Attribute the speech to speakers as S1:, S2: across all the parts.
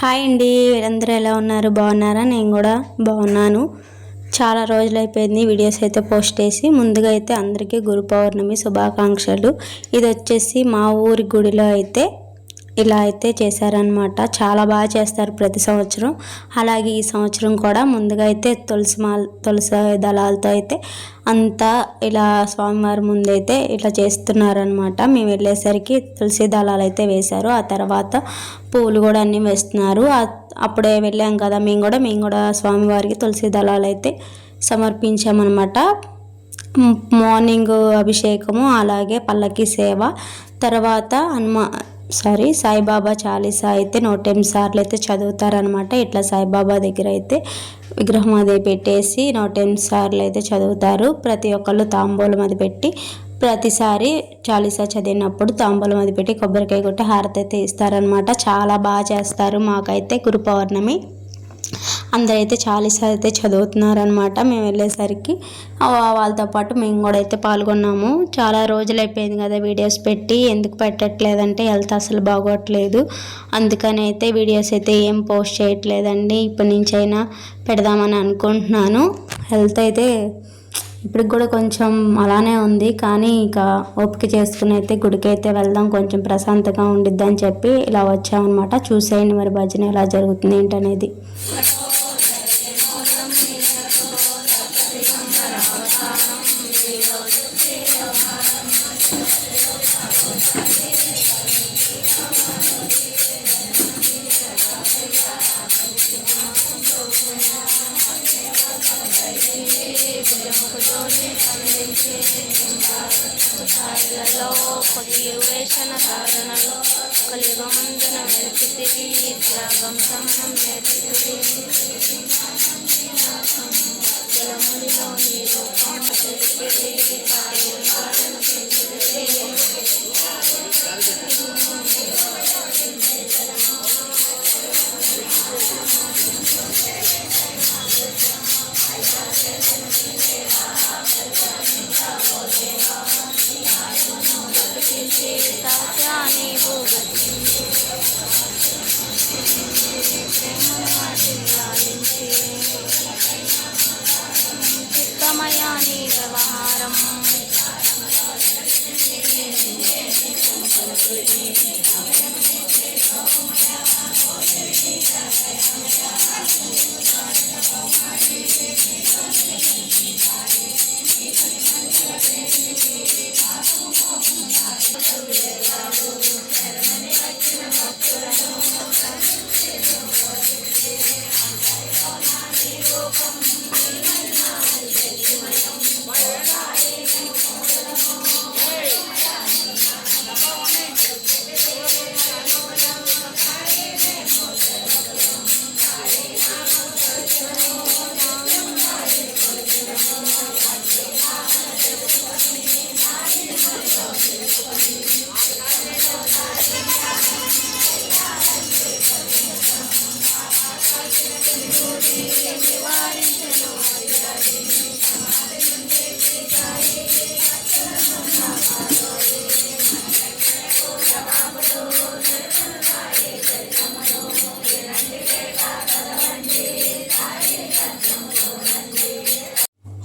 S1: Hi అండి, వీరందరూ ఎలా ఉన్నారు? బాగున్నారా? నేను కూడా బాగున్నాను. చాలా రోజులు అయిపోయింది వీడియోస్ అయితే పోస్ట్ చేసి. ముందుగా అయితే అందరికీ గురు పౌర్ణమి శుభాకాంక్షలు. ఇది వచ్చేసి మా ఊరి గుడిలో అయితే ఇలా అయితే చేశారనమాట. చాలా బాగా చేస్తారు ప్రతి సంవత్సరం. అలాగే ఈ సంవత్సరం కూడా ముందుగా అయితే తులసి దళాలతో అయితే అంతా ఇలా స్వామివారి ముందైతే ఇలా చేస్తున్నారనమాట. మేము వెళ్ళేసరికి తులసి దళాలు అయితే వేశారు. ఆ తర్వాత పూలు కూడా అన్నీ వేస్తున్నారు. అప్పుడే వెళ్ళాం కదా మేము కూడా స్వామివారికి తులసి దళాలు అయితే సమర్పించామన్నమాట. మార్నింగ్ అభిషేకము, అలాగే పల్లకి సేవ, తర్వాత సాయిబాబా చాలీసా అయితే 108 సార్లు అయితే చదువుతారనమాట. ఇట్లా సాయిబాబా దగ్గర అయితే విగ్రహం అది పెట్టేసి 108 సార్లు అయితే చదువుతారు. ప్రతి ఒక్కళ్ళు తాంబూలం అది పెట్టి ప్రతిసారి చాలీసా చదివినప్పుడు తాంబూలం అది పెట్టి కొబ్బరికాయ కొట్టి హారతి అయితే ఇస్తారనమాట. చాలా బాగా చేస్తారు. మాకైతే గురు పౌర్ణమి అందరైతే చాలీసా అయితే చదువుతున్నారనమాట. మేము వెళ్ళేసరికి వాళ్ళతో పాటు మేము కూడా అయితే పాల్గొన్నాము. చాలా రోజులు అయిపోయింది కదా వీడియోస్ పెట్టి, ఎందుకు పెట్టట్లేదంటే హెల్త్ అసలు బాగోట్లేదు. అందుకని అయితే వీడియోస్ అయితే ఏం పోస్ట్ చేయట్లేదండి. ఇప్పటి నుంచి అయినా పెడదామని అనుకుంటున్నాను. హెల్త్ అయితే ఇప్పటికి కూడా కొంచెం అలానే ఉంది, కానీ ఇక ఓపిక చేసుకుని అయితే గుడికి అయితే వెళ్దాం, కొంచెం ప్రశాంతంగా ఉండిద్దని చెప్పి ఇలా వచ్చామన్నమాట. చూసేయండి మరి భజన ఎలా జరుగుతుంది ఏంటనేది.
S2: కొద్దివేషణ ధారణలో కలియుగమందున వెలిపితివి త్యాగం సమనం నేర్పితివి జలములిలో నీ రూపం తెలిపితివి కార్యవాడను చిత్తమయాని వ్యవహారం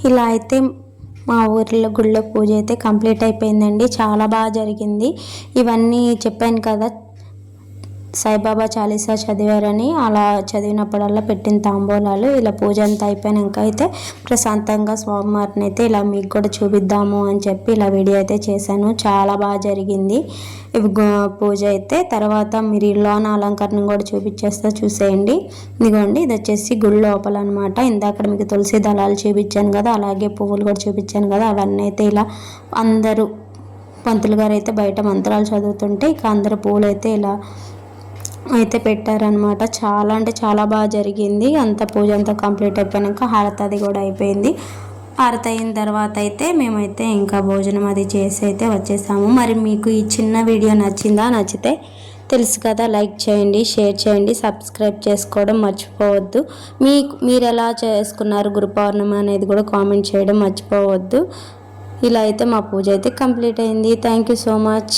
S1: ఇలా అయితే మా ఊరిలో గుళ్ళో పూజ అయితే కంప్లీట్ అయిపోయిందండి. చాలా బాగా జరిగింది. ఇవన్నీ చెప్పాను కదా, సాయిబాబా చాలీసా చదివారని. అలా చదివినప్పుడల్లా పెట్టిన తాంబూలాలు ఇలా పూజ అంతా అయిపోయాక అయితే ప్రశాంతంగా స్వామివారిని అయితే ఇలా మీకు కూడా చూపిద్దాము అని చెప్పి ఇలా వీడియో అయితే చేశాను. చాలా బాగా జరిగింది ఇవి పూజ అయితే. తర్వాత మీరు లోన అలంకరణ కూడా చూపించేస్తా, చూసేయండి. ఇదిగోండి, ఇది వచ్చేసి గుడి లోపల అనమాట. ఇందాక మీకు తులసి దళాలు చూపించాను కదా, అలాగే పువ్వులు కూడా చూపించాను కదా, అవన్నీ అయితే ఇలా అందరూ పంతులు గారు అయితే బయట మంత్రాలు చదువుతుంటే ఇక అందరు పూలు అయితే ఇలా అయితే పెట్టారనమాట. చాలా అంటే చాలా బాగా జరిగింది. అంత పూజ అంతా కంప్లీట్ అయిపోయాక హారతి అది కూడా అయిపోయింది. హారతి అయిన తర్వాత అయితే మేమైతే ఇంకా భోజనం అది చేసి అయితే వచ్చేసాము. మరి మీకు ఈ చిన్న వీడియో నచ్చితే తెలుసు కదా, లైక్ చేయండి, షేర్ చేయండి, సబ్స్క్రైబ్ చేసుకోవడం మర్చిపోవద్దు. మీరు ఎలా చేసుకున్నారు గురు పౌర్ణమి అనేది కూడా కామెంట్ చేయడం మర్చిపోవద్దు. ఇలా అయితే మా పూజ అయితే కంప్లీట్ అయింది. Thank you so much.